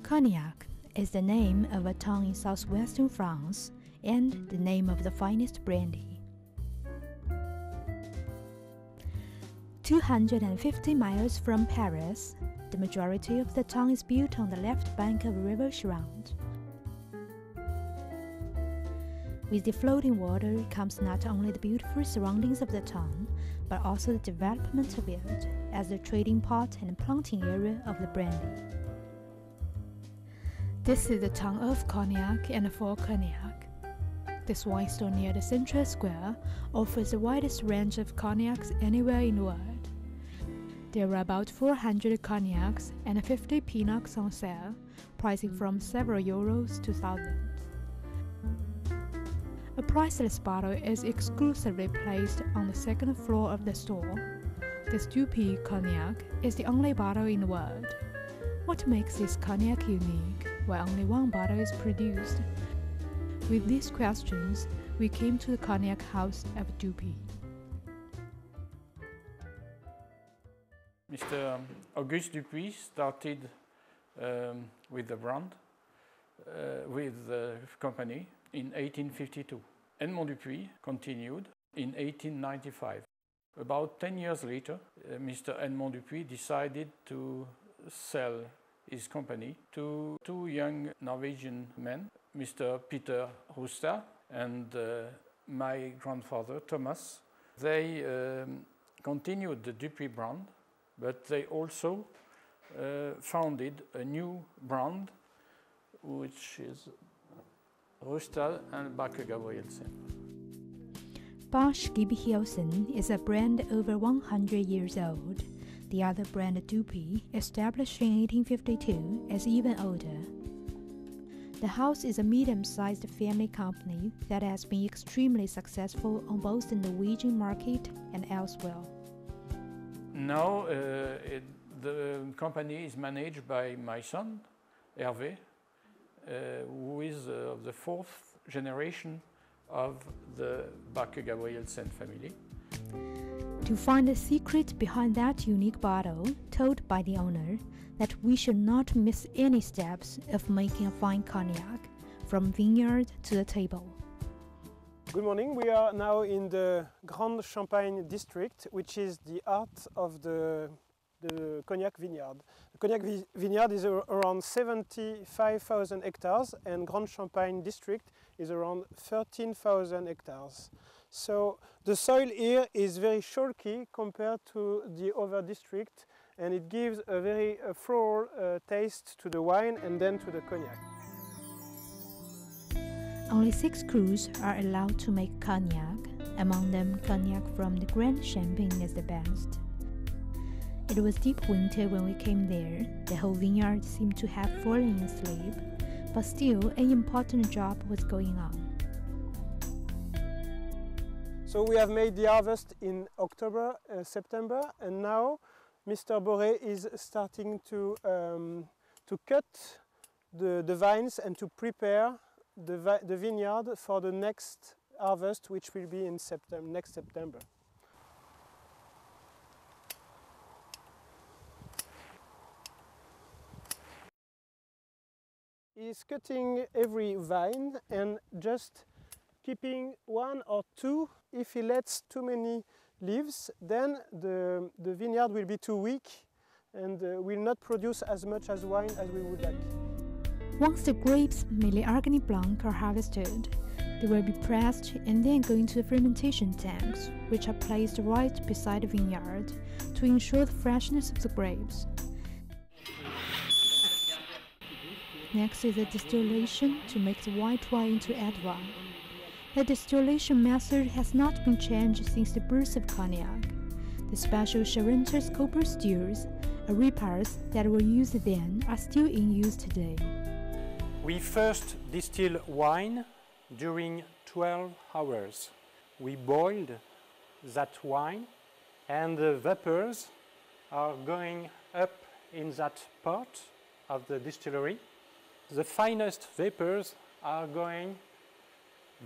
Cognac is the name of a town in southwestern France and the name of the finest brandy. 250 miles from Paris, the majority of the town is built on the left bank of River Charente. With the floating water comes not only the beautiful surroundings of the town, but also the development of it as the trading pot and planting area of the brandy. This is the town of Cognac and for Cognac. This wine store near the central square offers the widest range of cognacs anywhere in the world. There are about 400 cognacs and 50 pinots on sale, pricing from several euros to thousands. A priceless bottle is exclusively placed on the second floor of the store. This Dupuy cognac is the only bottle in the world. What makes this cognac unique, while only one bottle is produced? With these questions, we came to the cognac house of Dupuy. Mr. Auguste Dupuy started with the brand, with the company in 1852. Edmond Dupuy continued in 1895. About 10 years later, Mr. Edmond Dupuy decided to sell his company to two young Norwegian men, Mr. Peter Rustad and my grandfather Thomas. They continued the Dupuy brand, but they also founded a new brand, which is Rustad and Backe Gabrielsen. Bosch Gabrielsen is a brand over 100 years old. The other brand, Dupuy, established in 1852, is even older. The house is a medium-sized family company that has been extremely successful on both the Norwegian market and elsewhere. Now the company is managed by my son, Hervé, who is the fourth generation of the Backe Gabrielsen family. To find the secret behind that unique bottle, told by the owner that we should not miss any steps of making a fine cognac, from vineyard to the table. Good morning, we are now in the Grand Champagne district, which is the heart of the cognac vineyard. The cognac vineyard is around 75,000 hectares and Grand Champagne district is around 13,000 hectares. So the soil here is very chalky compared to the other district, and it gives a very floral taste to the wine and then to the cognac. Only 6 crus are allowed to make cognac. Among them, cognac from the Grand Champagne is the best. It was deep winter when we came there. The whole vineyard seemed to have fallen asleep, but still an important job was going on. So we have made the harvest in October, September, and now Mr. Boré is starting to cut the vines and to prepare the vineyard for the next harvest, which will be in next September. He's cutting every vine and just keeping 1 or 2. If he lets too many leaves, then the vineyard will be too weak and will not produce as much as wine as we would like. Once the grapes, mainly Argany Blanc, are harvested, they will be pressed and then go into the fermentation tanks, which are placed right beside the vineyard to ensure the freshness of the grapes. Next is the distillation to make the white wine into red wine. The distillation method has not been changed since the birth of cognac. The special Charentes copper stills, repairs that were used then, are still in use today. We first distill wine during 12 hours. We boiled that wine and the vapors are going up in that pot of the distillery. The finest vapors are going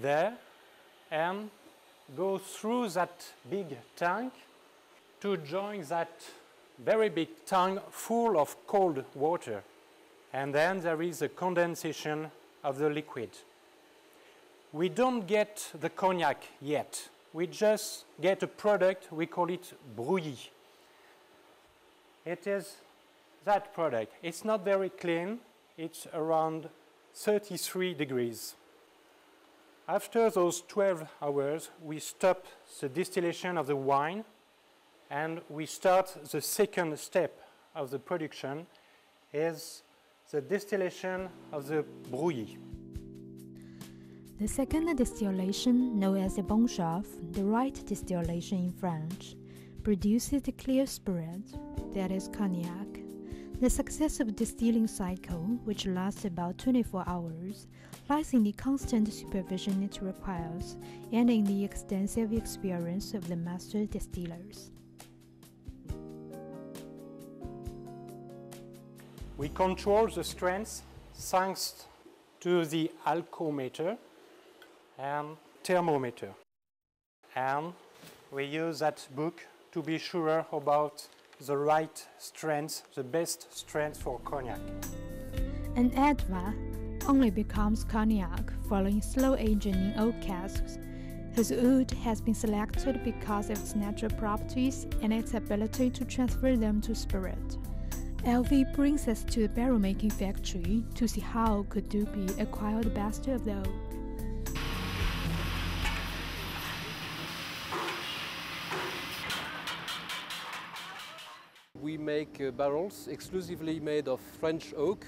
there and go through that big tank to join that very big tank full of cold water. and then there is a condensation of the liquid. We don't get the cognac yet. We just get a product, we call it brouillis. It is that product. It's not very clean. It's around 33 degrees. After those 12 hours, we stop the distillation of the wine and we start the second step of the production, is the distillation of the brouillis. The second distillation, known as the bon chauffe, the right distillation in French, produces the clear spirit, that is cognac. The successive distilling cycle, which lasts about 24 hours, lies in the constant supervision it requires and in the extensive experience of the master distillers. We control the strength thanks to the alcometer and thermometer. And we use that book to be sure about the right strength, the best strength for cognac. An Adva only becomes cognac following slow aging in oak casks, whose wood has been selected because of its natural properties and its ability to transfer them to spirit. LV brings us to the barrel making factory to see how could Dupuy acquire the best of the oak. We make barrels exclusively made of French oak,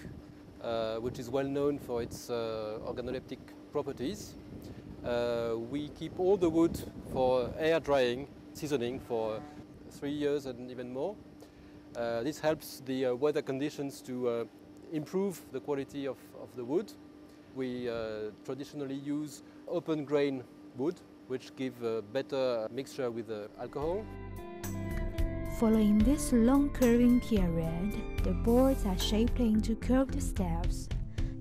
which is well known for its organoleptic properties. We keep all the wood for air drying, seasoning for 3 years and even more. This helps the weather conditions to improve the quality of the wood. We traditionally use open grain wood, which give a better mixture with the alcohol. Following this long curving period, the boards are shaped into curved staves.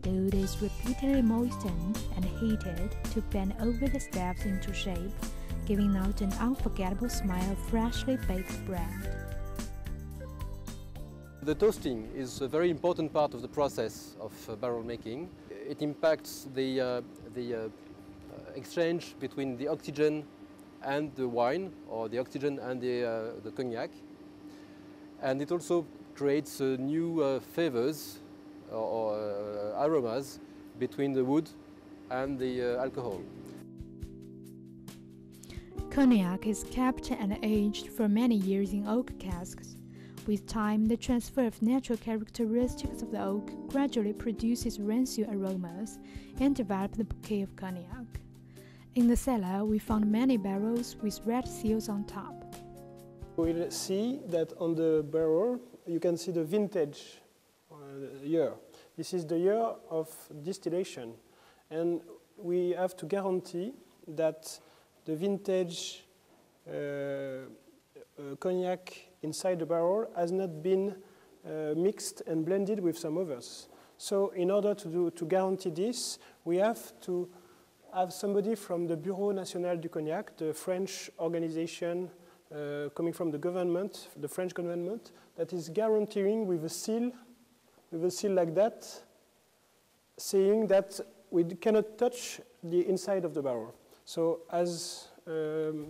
The wood is repeatedly moistened and heated to bend over the staves into shape, giving out an unforgettable smell of freshly baked bread. The toasting is a very important part of the process of barrel making. It impacts the exchange between the oxygen and the wine, or the oxygen and the cognac. And it also creates new flavors or aromas between the wood and the alcohol. Cognac is kept and aged for many years in oak casks. With time, the transfer of natural characteristics of the oak gradually produces rancid aromas and develops the bouquet of cognac. In the cellar, we found many barrels with red seals on top. We'll see that on the barrel you can see the vintage year. This is the year of distillation, and we have to guarantee that the vintage cognac inside the barrel has not been mixed and blended with some others. So in order to guarantee this, we have to have somebody from the Bureau National du Cognac, the French organization coming from the government, the French government, that is guaranteeing with a seal like that, saying that we cannot touch the inside of the barrel. So as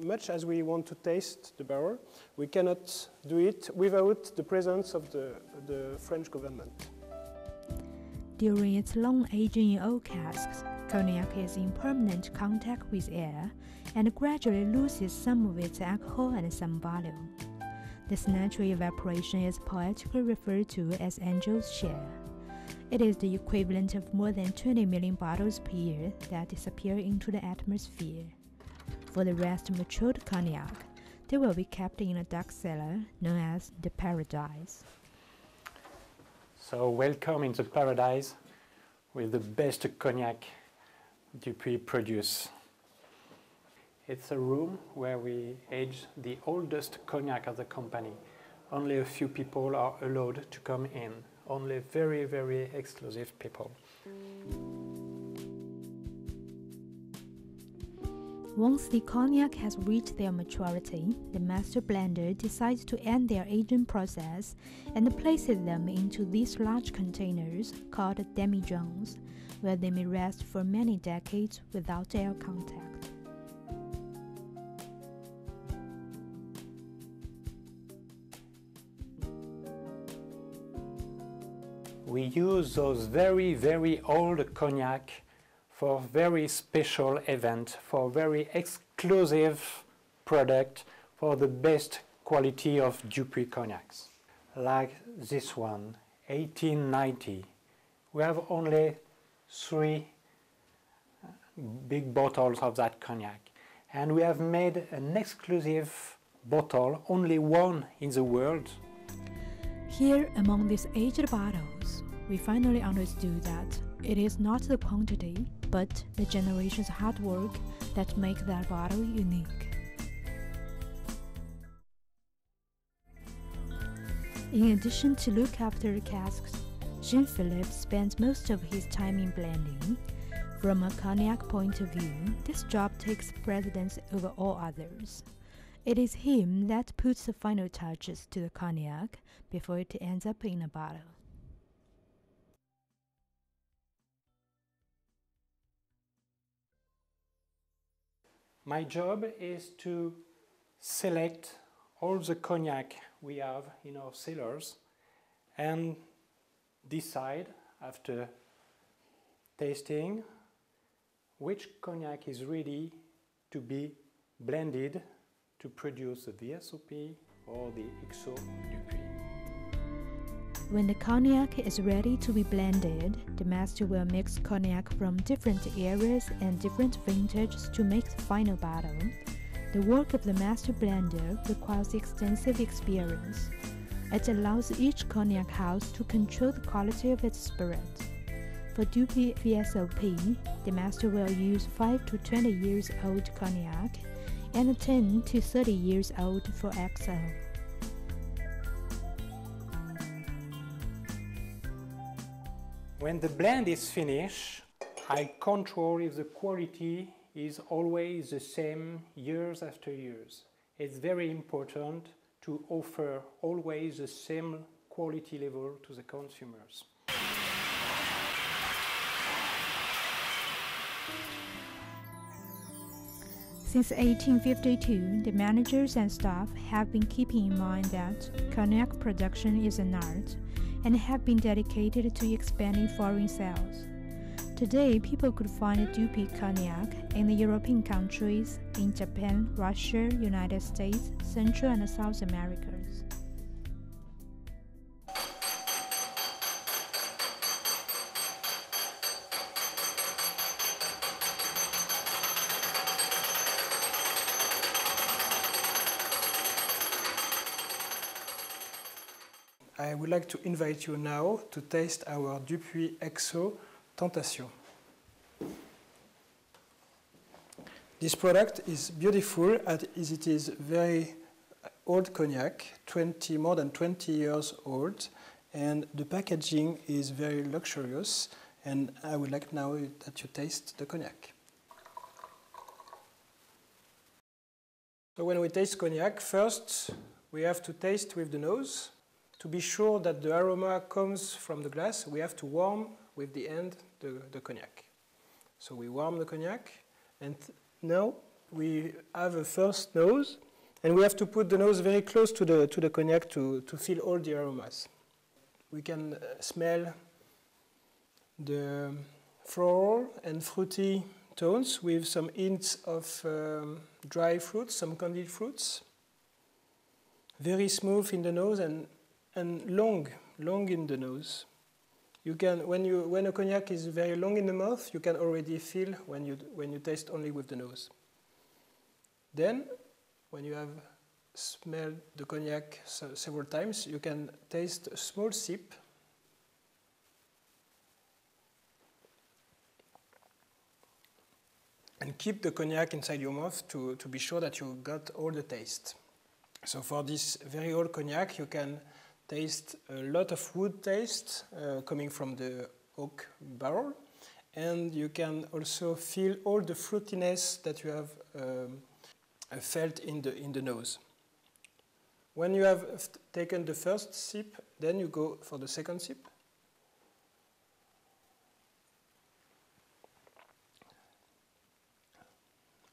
much as we want to taste the barrel, we cannot do it without the presence of the French government. During its long aging in oak casks, cognac is in permanent contact with air and gradually loses some of its alcohol and some volume. This natural evaporation is poetically referred to as angel's share. It is the equivalent of more than 20 million bottles per year that disappear into the atmosphere. For the rest matured cognac, they will be kept in a dark cellar known as the paradise. So welcome in the paradise with the best cognac Dupuy produce. It's a room where we age the oldest cognac of the company. Only a few people are allowed to come in. Only very, very exclusive people. Once the cognac has reached their maturity, the master blender decides to end their aging process and places them into these large containers called demijohns, where they may rest for many decades without air contact. We use those very old cognac for very special event, for very exclusive product, for the best quality of Dupuy cognacs. Like this one, 1890. We have only 3 big bottles of that cognac. And we have made an exclusive bottle, only one in the world. Here, among these aged bottles, we finally understood that it is not the quantity, but the generation's hard work that make that bottle unique. In addition to look after the casks, Jean-Philippe spends most of his time in blending. From a cognac point of view, this job takes precedence over all others. It is him that puts the final touches to the cognac before it ends up in a bottle. My job is to select all the cognac we have in our cellars and decide after tasting which cognac is ready to be blended to produce the VSOP or the XO Dupuy. When the cognac is ready to be blended, the master will mix cognac from different eras and different vintages to make the final bottle. The work of the master blender requires extensive experience. It allows each cognac house to control the quality of its spirit. For Dupuy VSOP, the master will use 5 to 20 years old cognac and 10 to 30 years old for XO. When the blend is finished, I control if the quality is always the same years after years. It's very important to offer always the same quality level to the consumers. Since 1852, the managers and staff have been keeping in mind that cognac production is an art and have been dedicated to expanding foreign sales. Today, people could find Dupuy cognac in the European countries, in Japan, Russia, United States, Central and South Americas. I would like to invite you now to taste our Dupuy XO Tentation. This product is beautiful as it is very old cognac, more than 20 years old, and the packaging is very luxurious, and I would like now that you taste the cognac. So when we taste cognac, first we have to taste with the nose. To be sure that the aroma comes from the glass, we have to warm with the end the cognac. So we warm the cognac, and now we have a first nose, and we have to put the nose very close to the cognac to feel all the aromas. We can smell the floral and fruity tones with some hints of dry fruits, some candied fruits. Very smooth in the nose and long in the nose. You can, when a cognac is very long in the mouth, you can already feel when you taste only with the nose. Then, when you have smelled the cognac several times, you can taste a small sip. And keep the cognac inside your mouth to be sure that you got all the taste. So for this very old cognac, you can taste a lot of wood taste coming from the oak barrel, and you can also feel all the fruitiness that you have felt in the nose. When you have taken the first sip, then you go for the second sip.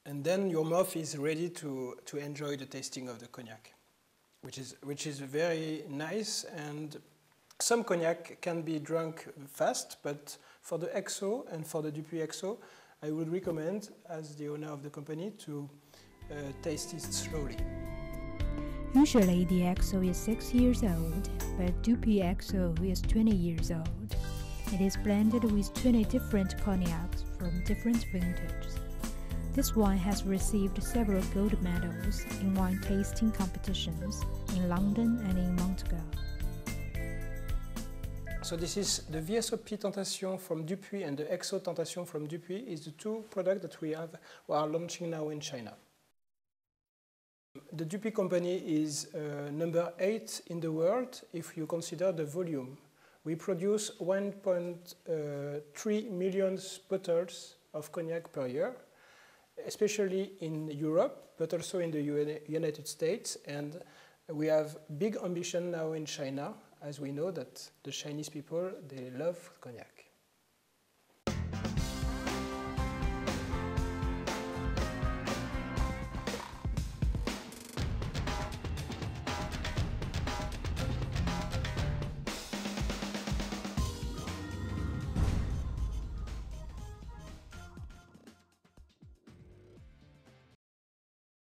And then your mouth is ready to enjoy the tasting of the cognac, which is very nice. And some cognac can be drunk fast, but for the XO and for the Dupuy XO, I would recommend, as the owner of the company, to taste it slowly. Usually the XO is 6 years old, but Dupuy XO is 20 years old. It is blended with 20 different cognacs from different vintages. This wine has received several gold medals in wine tasting competitions in London and in Montreal. So this is the VSOP Tentation from Dupuy and the XO Tentation from Dupuy is the two products that we are launching now in China. The Dupuy company is number 8 in the world if you consider the volume. We produce 1.3 million bottles of cognac per year, especially in Europe, but also in the United States. And we have big ambition now in China, as we know that the Chinese people, they love cognac.